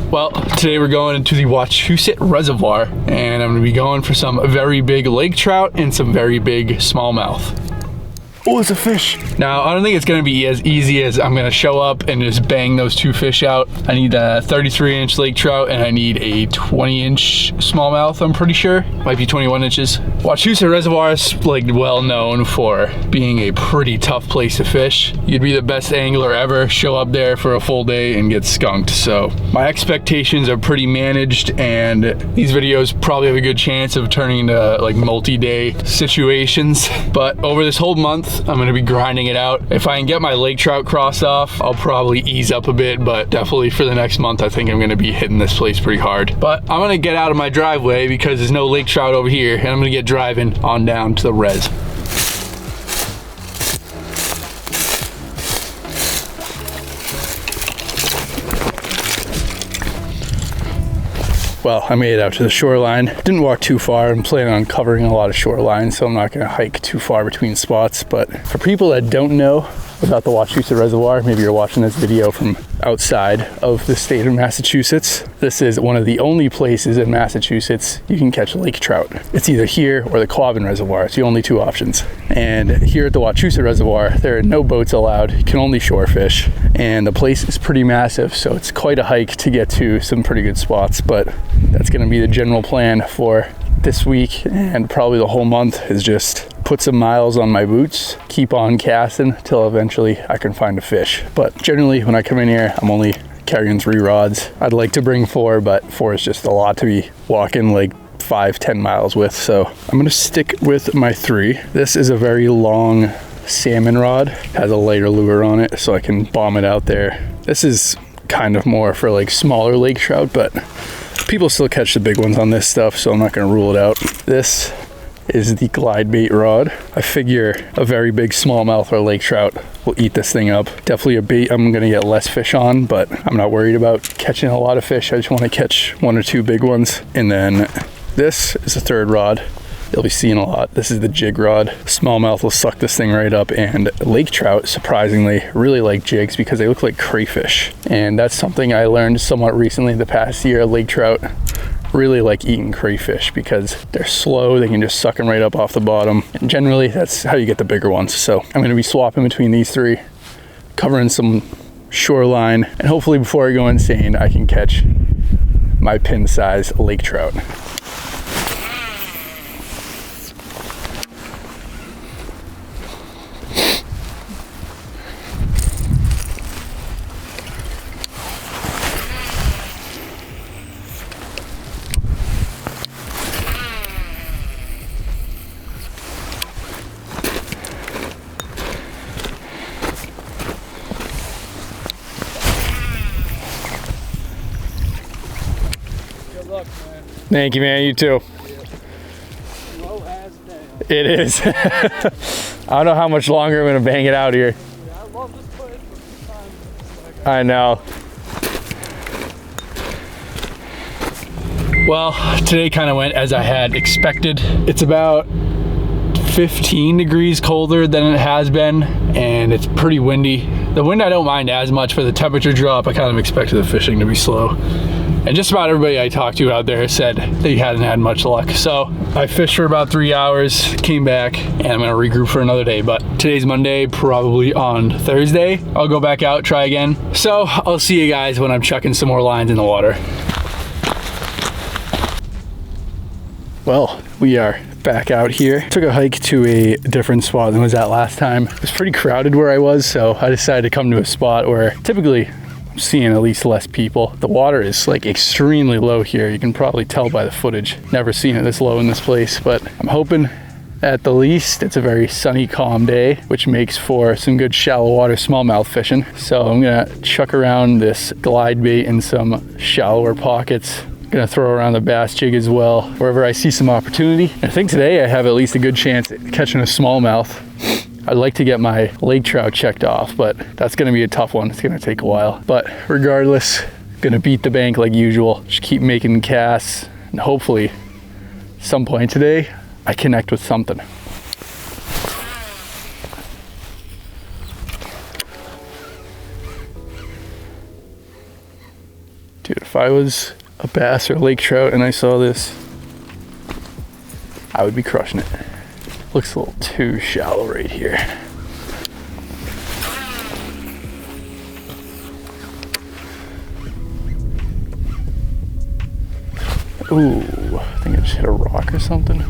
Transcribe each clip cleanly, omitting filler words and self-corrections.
Well, today we're going into the Wachusett Reservoir, and I'm gonna be going for some very big lake trout and some very big smallmouth. Oh, it's a fish. Now, I don't think it's gonna be as easy as I'm gonna show up and just bang those two fish out. I need a 33-inch lake trout and I need a 20-inch smallmouth, I'm pretty sure. Might be 21 inches. Wachusett Reservoir is like well known for being a pretty tough place to fish. You'd be the best angler ever, show up there for a full day and get skunked. So my expectations are pretty managed, and these videos probably have a good chance of turning into like multi-day situations. But over this whole month, I'm gonna be grinding it out. If I can get my lake trout crossed off, I'll probably ease up a bit, but definitely for the next month, I think I'm gonna be hitting this place pretty hard. But I'm gonna get out of my driveway because there's no lake trout over here, and I'm gonna get driving on down to the res. Well, I made it out to the shoreline. Didn't walk too far. I'm planning on covering a lot of shoreline, so I'm not gonna hike too far between spots. But for people that don't know about the Wachusett Reservoir, maybe you're watching this video from outside of the state of Massachusetts, this is one of the only places in Massachusetts you can catch lake trout. It's either here or the Quabbin Reservoir. It's the only two options. And here at the Wachusett Reservoir, there are no boats allowed. You can only shore fish. And the place is pretty massive, so it's quite a hike to get to some pretty good spots. But that's gonna be the general plan for this week, and probably the whole month, is just put some miles on my boots, keep on casting till eventually I can find a fish. But generally when I come in here, I'm only carrying 3 rods. I'd like to bring 4, but 4 is just a lot to be walking like 5-10 miles with. So I'm gonna stick with my 3. This is a very long salmon rod, has a lighter lure on it so I can bomb it out there. This is kind of more for like smaller lake trout, but people still catch the big ones on this stuff, so I'm not gonna rule it out. This is the glide bait rod. I figure a very big smallmouth or lake trout will eat this thing up. Definitely a bait I'm gonna get less fish on, but I'm not worried about catching a lot of fish. I just wanna catch 1 or 2 big ones. And then this is the 3rd rod. You'll be seeing a lot. This is the jig rod. Smallmouth will suck this thing right up, and lake trout, surprisingly, really like jigs because they look like crayfish. And that's something I learned somewhat recently the past year. Lake trout really like eating crayfish because they're slow. They can just suck them right up off the bottom. And generally, that's how you get the bigger ones. So I'm gonna be swapping between these 3, covering some shoreline, and hopefully before I go insane, I can catch my pin-sized lake trout. Thank you, man. You too. Low as down. It is. I don't know how much longer I'm gonna bang it out here. Yeah, I love this place, but sometimes I know. Well, today kind of went as I had expected. It's about 15 degrees colder than it has been, and it's pretty windy. The wind I don't mind as much, for the temperature drop, I kind of expected the fishing to be slow. And just about everybody I talked to out there said they hadn't had much luck. So I fished for about 3 hours, came back, and I'm gonna regroup for another day. But today's Monday, probably on Thursday, I'll go back out, try again. So I'll see you guys when I'm chucking some more lines in the water. Well, we are back out here. Took a hike to a different spot than was at last time. It was pretty crowded where I was, so I decided to come to a spot where typically seeing at least less people. The water is like extremely low here. You can probably tell by the footage. Never seen it this low in this place, but I'm hoping at the least it's a very sunny, calm day, which makes for some good shallow water smallmouth fishing. So I'm gonna chuck around this glide bait in some shallower pockets. I'm gonna throw around the bass jig as well, wherever I see some opportunity. I think today I have at least a good chance at catching a smallmouth. I'd like to get my lake trout checked off, but that's gonna be a tough one. It's gonna take a while. But regardless, gonna beat the bank like usual. Just keep making casts, and hopefully some point today I connect with something. Dude, If I was a bass or lake trout and I saw this, I would be crushing it. Looks a little too shallow right here. Ooh, I think I just hit a rock or something.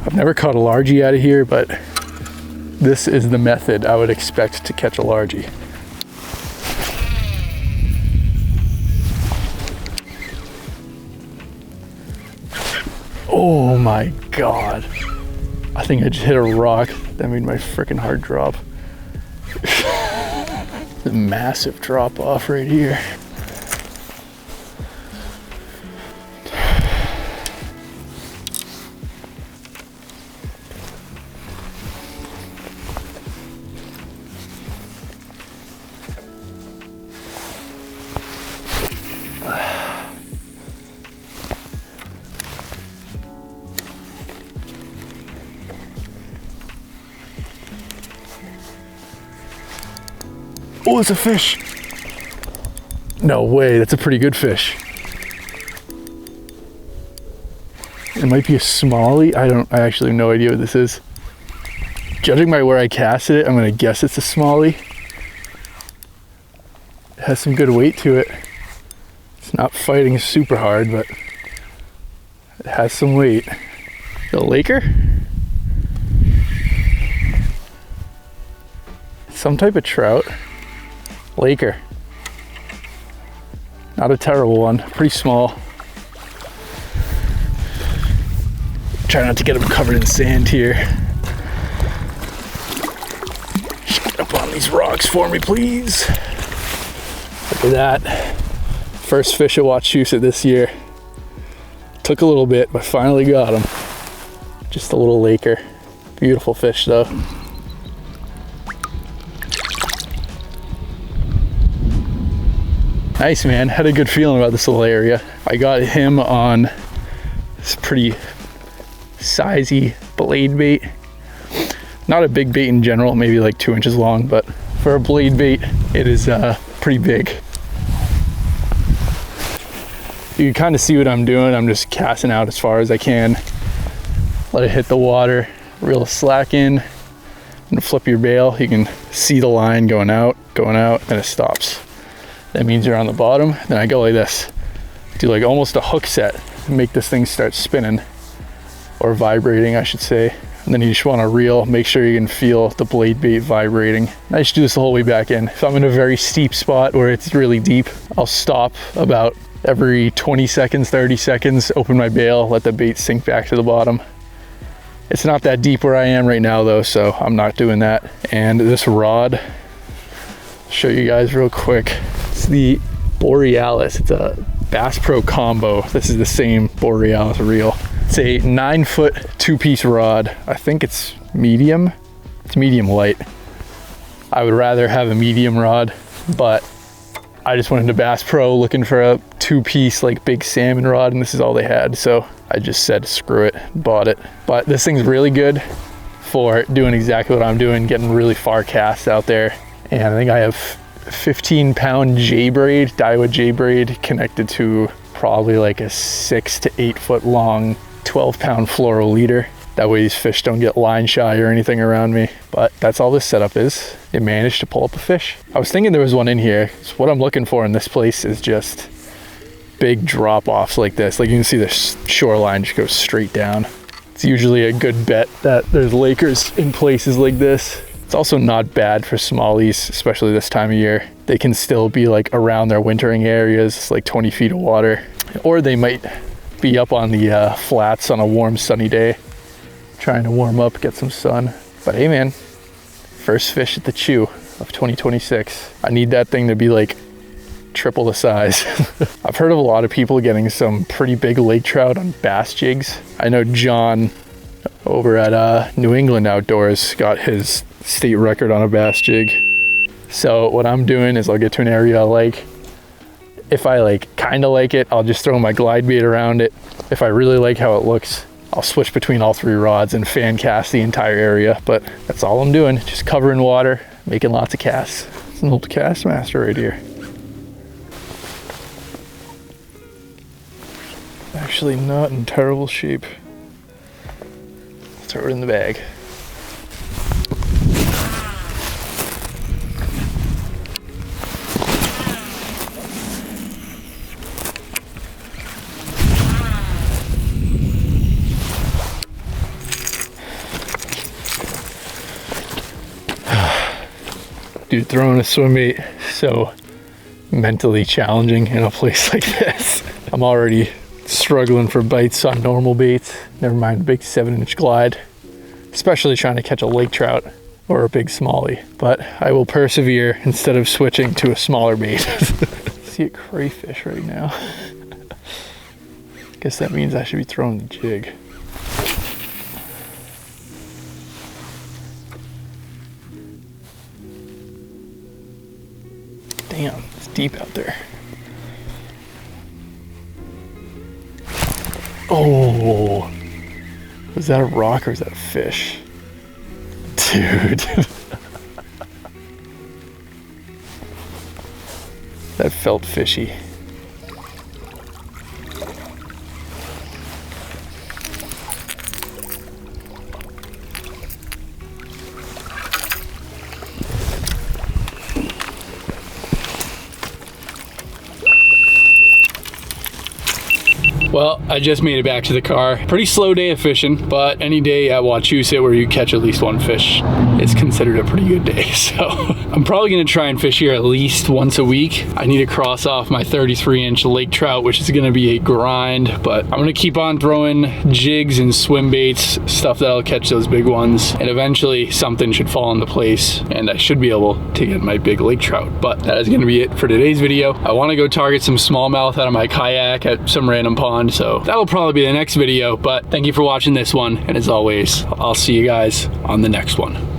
I've never caught a largie out of here, but this is the method I would expect to catch a largie. Oh my God. I think I just hit a rock. That made my freaking heart drop. The massive drop off right here. Oh, it's a fish. No way, that's a pretty good fish. It might be a smallie. I actually have no idea what this is. Judging by where I casted it, I'm gonna guess it's a smallie. It has some good weight to it. It's not fighting super hard, but it has some weight. The Laker? Some type of trout. Laker. Not a terrible one, pretty small. Try not to get them covered in sand here. Just get up on these rocks for me, please. Look at that. First fish at Wachusett this year. Took a little bit, but finally got him. Just a little Laker. Beautiful fish though. Nice, man. Had a good feeling about this little area. I got him on this pretty sizey blade bait. Not a big bait in general, maybe like 2 inches long, but for a blade bait, it is pretty big. You can kind of see what I'm doing. I'm just casting out as far as I can. Let it hit the water, reel the slack in, and flip your bail. You can see the line going out, and it stops. That means you're on the bottom. Then I go like this, do like almost a hook set, make this thing start spinning, or vibrating, I should say. And then you just want to reel, make sure you can feel the blade bait vibrating. I just do this the whole way back in. If I'm in a very steep spot where it's really deep, I'll stop about every 20 seconds, 30 seconds, open my bail, let the bait sink back to the bottom. It's not that deep where I am right now though, so I'm not doing that. And this rod, I'll show you guys real quick. It's the Borealis. It's a Bass Pro combo. This is the same Borealis reel. It's a 9-foot 2-piece rod. I think it's medium. It's medium light. I would rather have a medium rod, but I just went into Bass Pro looking for a 2-piece like big salmon rod, and this is all they had. So I just said screw it, bought it. But this thing's really good for doing exactly what I'm doing, getting really far casts out there. And I think I have 15-pound J-braid, Daiwa J-braid, connected to probably like a 6 to 8 foot long 12-pound fluoro leader. That way these fish don't get line shy or anything around me. But that's all this setup is. It managed to pull up a fish. I was thinking there was one in here. So what I'm looking for in this place is just big drop-offs like this. Like you can see the shoreline just goes straight down. It's usually a good bet that there's Lakers in places like this. It's also not bad for smallies, especially this time of year. They can still be like around their wintering areas, like 20 feet of water, or they might be up on the flats on a warm sunny day, trying to warm up, get some sun. But hey man, first fish at the Chew of 2026. I need that thing to be like triple the size. I've heard of a lot of people getting some pretty big lake trout on bass jigs. I know John over at New England Outdoors got his state record on a bass jig. So what I'm doing is I'll get to an area I like. If I like kind of like it, I'll just throw my glide bait around it. If I really like how it looks, I'll switch between all 3 rods and fan cast the entire area. But that's all I'm doing, just covering water, making lots of casts. It's an old cast master right here. Actually not in terrible shape. Throw it in the bag. Dude, throwing a swim bait so mentally challenging in a place like this. I'm already struggling for bites on normal baits, never mind a big 7-inch glide, especially trying to catch a lake trout or a big smallie, but I will persevere instead of switching to a smaller bait. See a crayfish right now. Guess that means I should be throwing the jig. Damn, it's deep out there. Oh, was that a rock or is that a fish? Dude. That felt fishy. Well, I just made it back to the car. Pretty slow day of fishing, but any day at Wachusett where you catch at least one fish is considered a pretty good day. So I'm probably gonna try and fish here at least once a week. I need to cross off my 33-inch lake trout, which is gonna be a grind, but I'm gonna keep on throwing jigs and swim baits, stuff that'll catch those big ones, and eventually something should fall into place and I should be able to get my big lake trout. But that is gonna be it for today's video. I wanna go target some smallmouth out of my kayak at some random pond, so that'll probably be the next video, but thank you for watching this one, and as always, I'll see you guys on the next one.